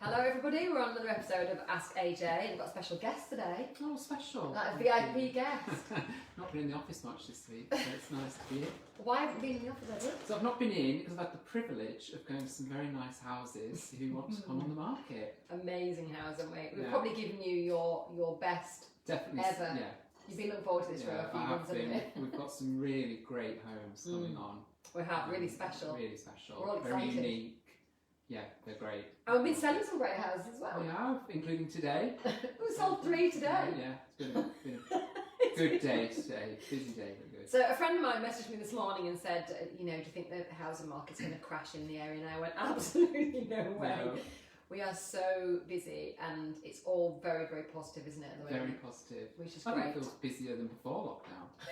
Hello everybody, we're on another episode of Ask AJ and we've got a special guest today. Oh, special. Like a VIP guest. Not been in the office much this week, so it's nice to be here. Why haven't you been in the office, Edward? So I've not been in because I've had the privilege of going to some very nice houses who want to come on the market. Amazing house, haven't we? We've Yeah. probably given you your best Definitely. ever. Yeah. You've been looking forward to this for a few I months, have haven't been. you? We've got some really great homes coming on. We have, really special. Really special. We're all very excited. unique. Yeah, they're great. And we've been selling some great houses as well. We have, including today. We sold 3 today. Yeah, it's been a good day today. Busy day, but good. So a friend of mine messaged me this morning and said, do you think the housing market's going to crash in the area? And I went, absolutely no way. No. We are so busy and it's all very, very positive, isn't it, at the moment? Very positive. Which is I think great. it feels busier than before lockdown.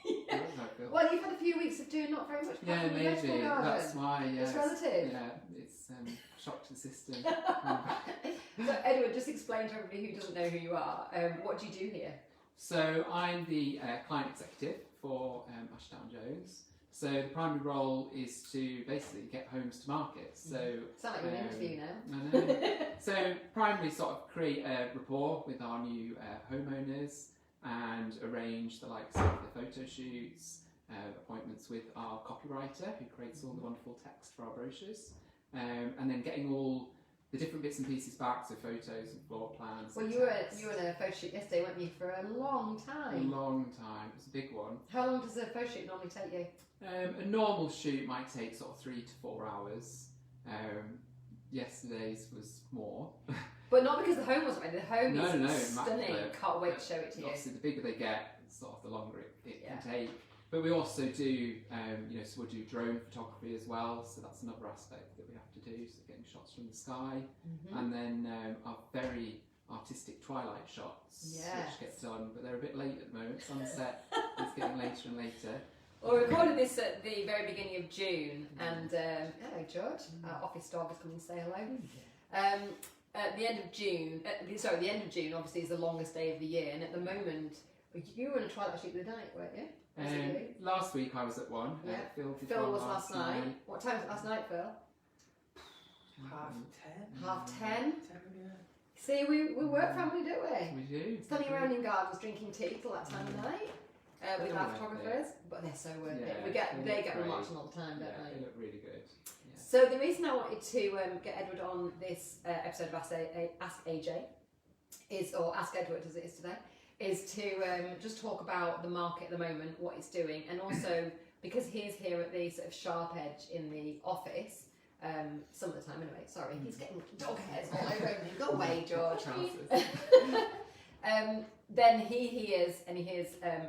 Yeah. That's how I feel. Well, you've had a few weeks of doing not very much. Yeah, apart from the vegetable maybe. garden. That's why, yeah. It's relative. Yeah, it's shock to the system. So, Edward, just explain to everybody who doesn't know who you are, what do you do here? So, I'm the client executive for Ashdown Jones. So, the primary role is to basically get homes to market. So, Sound like you're an interview now. I know. So, primarily sort of create a rapport with our new homeowners and arrange the likes of the photo shoots, appointments with our copywriter who creates all the wonderful text for our brochures, and then getting all the different bits and pieces back, so photos and floor plans. Well, and you were text. in a photo shoot yesterday, weren't you, for a long A time? long time. It was a big one. How long does a photo shoot normally take you? A normal shoot might take sort of 3 to 4 hours. Yesterday's was more. But not because the home wasn't ready. The home No, is stunning. immaculate. Can't wait to show it to you. Obviously, the bigger they get, sort of the longer it Yeah. can take. But we also do, so we'll do drone photography as well. So that's another aspect that we have to do. So getting shots from the sky, and then our very artistic twilight shots, Yes. which get done, but they're a bit late at the moment. Sunset is getting later and later. Well, we recorded this at the very beginning of June, and hello, George. Our office dog has come and say hello. At the end of June, the end of June obviously is the longest day of the year, and at the moment, you were on a twilight shoot the other night, weren't you? Was it you? Last week I was at one. Yeah. Phil did Phil one was last night. What time was it last night, Phil? 10:30. 10:30. 10, yeah. See, we work family, don't we? We do. Standing around in gardens drinking tea till that time of night with They're our worth photographers, but they're so worth it. Yeah, They get great. remarked all the time, don't Yeah, they? they look really good. Yeah. So the reason I wanted to get Edward on this episode of Ask AJ or Ask Edward as it is today, is to just talk about the market at the moment, what it's doing, and also because he's here at the sort of sharp edge in the office, some of the time anyway, sorry, he's getting dog hairs all over him. Go away, George. Trousers. Then he hears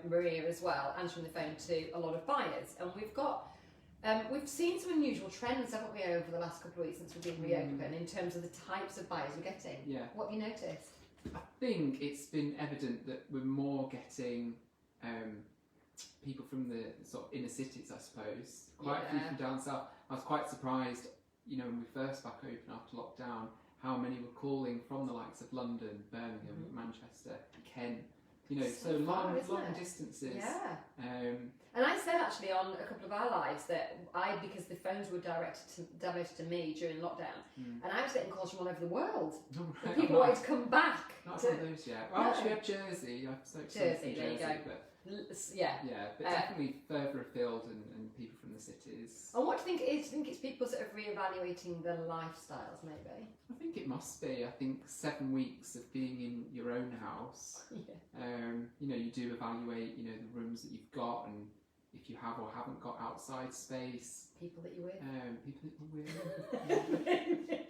Maria as well answering the phone to a lot of buyers, and we've seen some unusual trends, haven't we, over the last couple of weeks since we've been reopened in terms of the types of buyers we're getting. Yeah. What have you noticed? I think it's been evident that we're more getting people from the sort of inner cities, I suppose. Quite a few from down south. I was quite surprised, when we first back open after lockdown, how many were calling from the likes of London, Birmingham, Manchester, Kent. So long distances. Yeah. Um, And I said actually on a couple of our lives that because the phones were diverted to me during lockdown, and I was getting calls from all over the world. right, People wanted to come back. Not to, one of those yet. Well, No. actually, we have Jersey. I've spoken to Jersey, from there you Jersey, go. but yeah. but definitely further afield and people from the cities. And what do you think it is? Do you think it's people sort of reevaluating their lifestyles, maybe? I think it must be. I think 7 weeks of being in your own house, Yeah. you do evaluate, the rooms that you've got and if you have or haven't got outside space. People that you're with. People that you're with.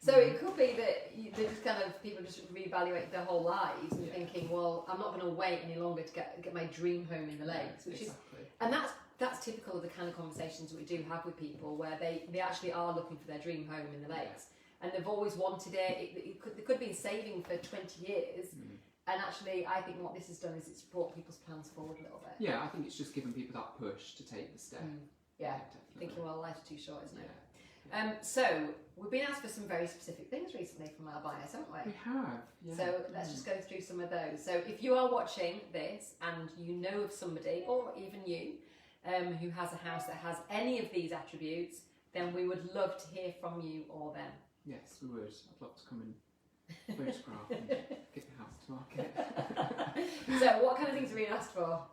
So it could be that they just people just reevaluate their whole lives and thinking, well, I'm not going to wait any longer to get my dream home in the lakes, which exactly. And that's typical of the kind of conversations that we do have with people where they actually are looking for their dream home in the lakes, and they've always wanted it. They could have been saving for 20 years, and actually I think what this has done is it's brought people's plans forward a little bit. Yeah, I think it's just given people that push to take the step. Yeah, definitely. thinking, well, life's too short, isn't it? Yeah. So we've been asked for some very specific things recently from our buyers, haven't we? We have. Yeah. So let's just go through some of those. So if you are watching this and you know of somebody, or even you, who has a house that has any of these attributes, then we would love to hear from you or them. Yes, we would. I'd love to come and photograph and get the house to market. So what kind of things are being asked for?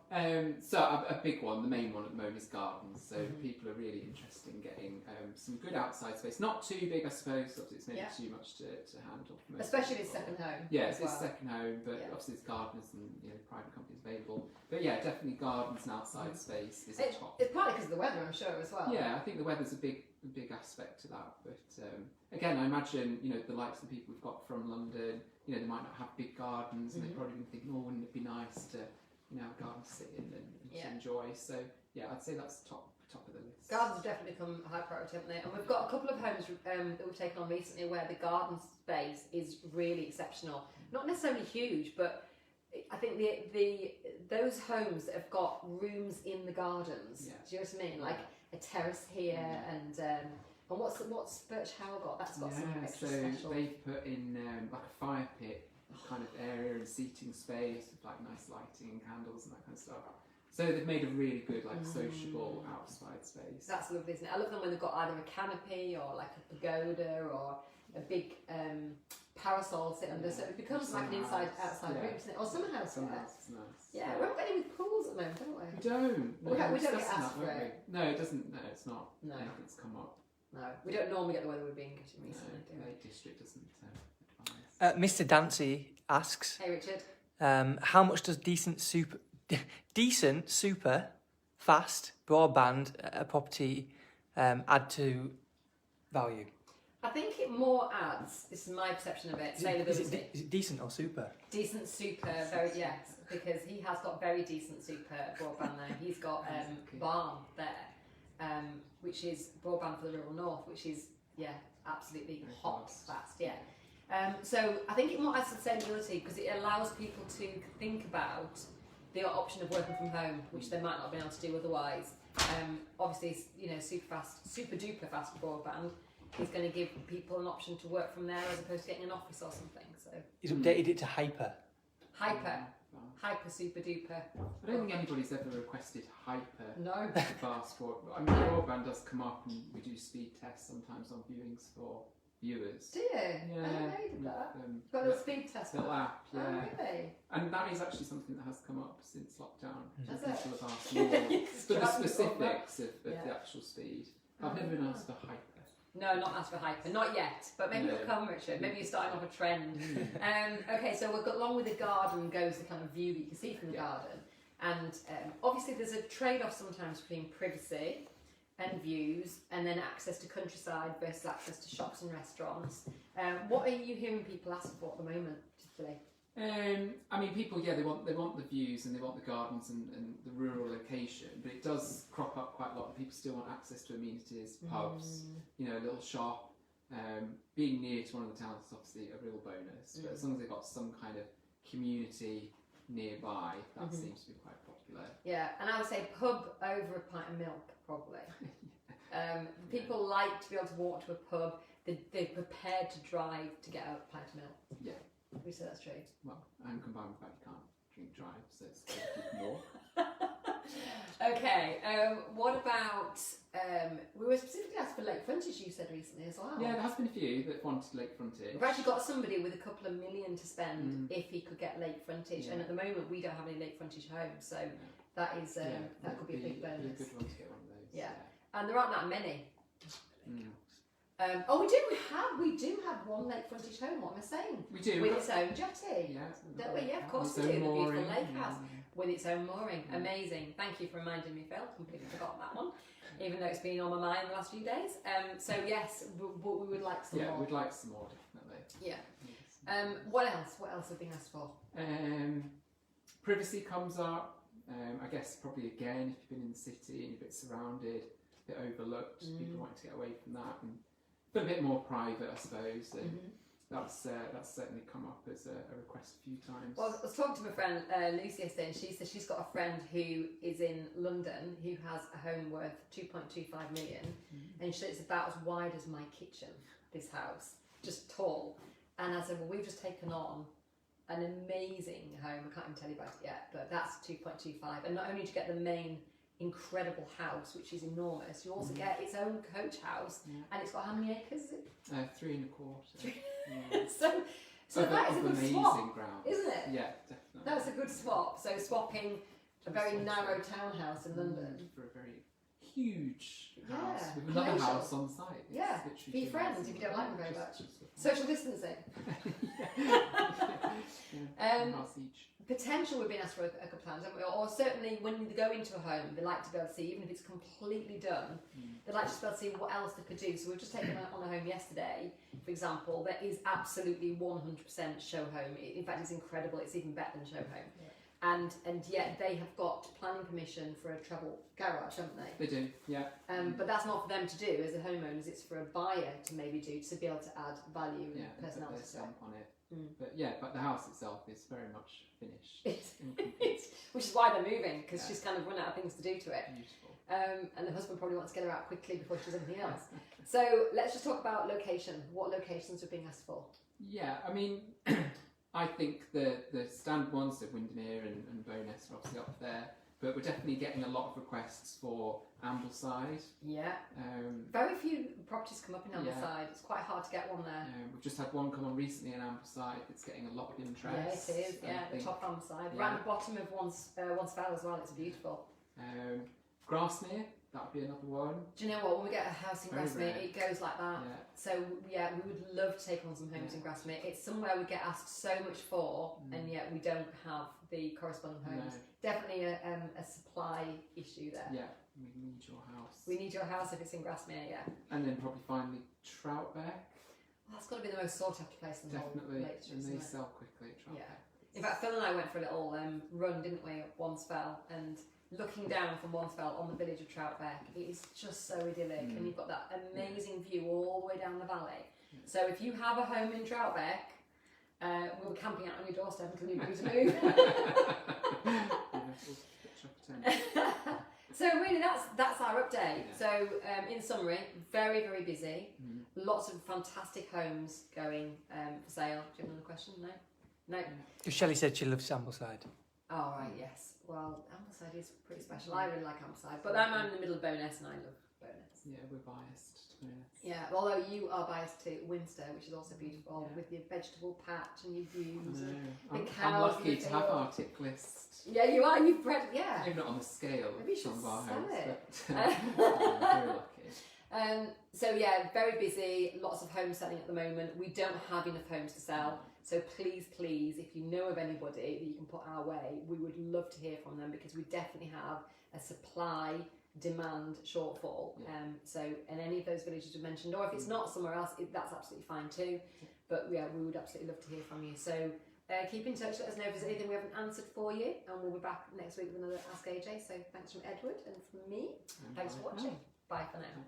So a big one, the main one at the moment is gardens. So people are really interested in getting some good outside space. Not too big, I suppose. Obviously, it's maybe too much to handle. For most Especially if people. it's second home. Yeah, as it's well. second home, but obviously there's gardeners and private companies available. But yeah, definitely gardens and outside space is a top. It's partly because of the weather, I'm sure, as well. Yeah, I think the weather's a big aspect to that. But again, I imagine the likes of the people we've got from London. They might not have big gardens, and they've probably been thinking, "Oh, wouldn't it be nice to have a garden to sit in and to enjoy?" So yeah, I'd say that's top of the list. Gardens have definitely become a high priority, haven't they? And we've got a couple of homes that we've taken on recently where the garden space is really exceptional. Not necessarily huge, but I think those homes that have got rooms in the gardens. Do you know what I mean? Like a terrace here and what's Birch Howell got? That's got some extra special. They've put in like a fire pit kind of area and seating space with like nice lighting and candles and that kind of stuff. So they've made a really good sociable outside space. That's lovely, isn't it? I love them when they've got either a canopy or like a pagoda or a big parasol sit under, so it becomes like an outside room, isn't it? Or summer house. Nice. Yeah, we're not getting with pools at the moment, don't we? We don't. We don't get asked for it. No, it doesn't. No, it's not. No. Anything's come up. No, we don't normally get the weather we've been getting recently, do we? Lake District doesn't advise. Mr. Dancy asks, hey Richard, how much does decent super fast broadband a property add to value? I think it more adds, this is my perception of it, saleability. Is it decent or super? Decent super, yes, because he has got very decent super broadband there. He's got Barn there, which is broadband for the rural north, which is, absolutely very hot, fast, so I think it more adds sustainability because it allows people to think about the option of working from home, which they might not have been able to do otherwise. Obviously, super duper fast broadband is going to give people an option to work from there as opposed to getting an office or something. So he's updated it to hyper super duper. I don't think anybody's ever requested hyper fast broadband. I mean, broadband does come up, and we do speed tests sometimes on viewings for viewers. Do you? Yeah. I didn't know you did that. Got a little speed test. Little app, yeah. Oh, really? And that is actually something that has come up since lockdown. Has People have asked more for the specifics of the actual speed. I've never been asked for hyper. No, not asked for hyper, not yet. But maybe it'll come, Richard. Maybe you're starting off a trend. Okay, so we've got along with the garden goes the kind of view that you can see from the garden, and obviously there's a trade-off sometimes between privacy and views, and then access to countryside versus access to shops and restaurants. What are you hearing people ask for at the moment, particularly? I mean, people, they want the views and they want the gardens and the rural location, but it does crop up quite a lot. People still want access to amenities, pubs, a little shop. Being near to one of the towns is obviously a real bonus, but as long as they've got some kind of community nearby, that seems to be quite popular. Yeah, and I would say pub over a pint of milk, probably. People like to be able to walk to a pub. They're prepared to drive to get a pint of milk. Yeah. We say that's true. Well, and combined with the fact you can't drink drive, so it's more. Okay, what about, we were specifically asked for lake frontage, you said recently as well. Yeah, there has been a few that wanted lake frontage. We've actually got somebody with a couple of million to spend if he could get lake frontage, and at the moment we don't have any lake frontage homes, so that is that could be a big bonus. It'd be a good one to get one of those. Yeah, and there aren't that many. We do have one lake frontage home. What am I saying? We do with its own jetty. Yeah, don't we? Yeah, of course we do. The beautiful lake house with its own mooring. Amazing. Thank you for reminding me, Phil. Completely forgot that one, even though it's been on my mind the last few days. So yes, we would like some more. Yeah, we'd like some more, definitely. Yeah. What else? What else have been asked for? Privacy comes up. I guess probably again, if you've been in the city and you're a bit surrounded, a bit overlooked, people wanting to get away from that and a bit more private, I suppose. And that's certainly come up as a request a few times. Well, I was talking to my friend Lucy yesterday, and she said she's got a friend who is in London who has a home worth 2.25 million, and she said it's about as wide as my kitchen. This house, just tall. And I said, well, we've just taken on an amazing home. I can't even tell you about it yet, but that's 2.25, and not only do you get the main incredible house, which is enormous. You also get its own coach house, and it's got how many acres? Is it? 3.25. Yeah. So that is a good amazing swap, ground, isn't it? Yeah, definitely. That's a good swap. So swapping a very narrow townhouse in London for a very huge house Yeah, with another palatial. house on site. It's Yeah, literally for your two friends houses if you on don't like them site, very just for social distancing. one house each. Potential we've been asked for a couple of times, haven't we? Or certainly when you go into a home, they like to be able to see, even if it's completely done, they like to be able to see what else they could do. So we've just taken on a home yesterday, for example, that is absolutely 100% show home. In fact, it's incredible. It's even better than show home. Yeah. And yet they have got planning permission for a travel garage, haven't they? They do, yeah. But that's not for them to do as a homeowners. It's for a buyer to maybe do to be able to add value and personality put their stamp on it. Mm. But the house itself is very much finished. Which is why they're moving, because she's kind of run out of things to do to it. Beautiful. And the husband probably wants to get her out quickly before she does anything else. So let's just talk about location. What locations are being asked for? Yeah, I mean, I think the standard ones, so Windermere and Bowness are obviously up there, but we're definitely getting a lot of requests for Ambleside. Yeah. Very few properties come up in Ambleside. It's quite hard to get one there. We've just had one come on recently in Ambleside that's getting a lot of interest. Yeah, it is. Yeah, the top Ambleside. Yeah. Around the bottom of one's fell as well. It's beautiful. Grasmere, that would be another one. Do you know what? When we get a house in Very Grasmere, rare. it goes like that. Yeah. So yeah, we would love to take on some homes in Grasmere. It's somewhere we get asked so much for, and yet we don't have the corresponding homes. No. Definitely a supply issue there. Yeah, we need your house. We need your house if it's in Grasmere, yeah. And then probably finally Troutbeck. Well, that's got to be the most sought after place in the Definitely, whole Lake District, and they isn't it? sell quickly at Troutbeck. Yeah. In fact, Phil and I went for a little run, didn't we, at Wansfell, and looking down from Wansfell on the village of Troutbeck, it is just so idyllic, and you've got that amazing view all the way down the valley. So if you have a home in Troutbeck, we were camping out on your doorstep until you need to move. So really, that's our update. Yeah. So in summary, very, very busy. Lots of fantastic homes going for sale. Do you have another question? No. Shelley said she loves Ambleside. Oh right, yes. Well, Ambleside is pretty special. I really like Ambleside, but I'm in the middle of Bowness, and I love Bowness. Yeah, we're biased to Bowness. Yeah, although you are biased to Winster, which is also beautiful, with your vegetable patch and your views. I'm cows lucky in the to have field. our tick list. Yeah, you are. You've bred. Yeah. Maybe not on the scale Maybe you of some should of our sell homes, it. but very lucky. So yeah, very busy. Lots of homes selling at the moment. We don't have enough homes to sell. So please, if you know of anybody that you can put our way, we would love to hear from them, because we definitely have a supply-demand shortfall. And any of those villages we mentioned, or if it's not somewhere else, that's absolutely fine too. But yeah, we would absolutely love to hear from you. So keep in touch, let us know if there's anything we haven't answered for you, and we'll be back next week with another Ask AJ. So thanks from Edward and from me. Thanks for watching. Bye for now.